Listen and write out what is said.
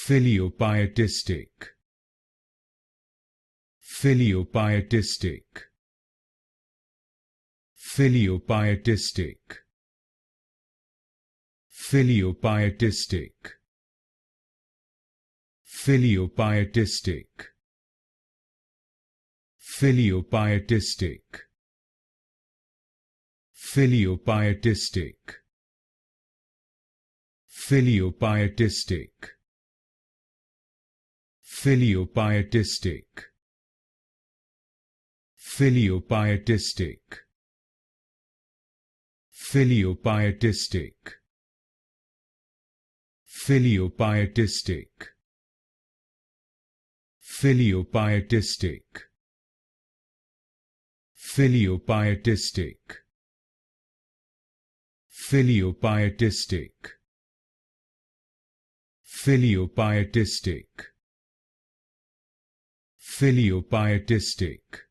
Filiopietistic. Filiopietistic. Filiopietistic. Filiopietistic. Filiopietistic. Filiopietistic. Filiopietistic. Filiopietistic. Filiopietistic. Filiopietistic. Filiopietistic. Filiopietistic. Filiopietistic. Filiopietistic. Filiopietistic. Filiopietistic. Filiopietistic.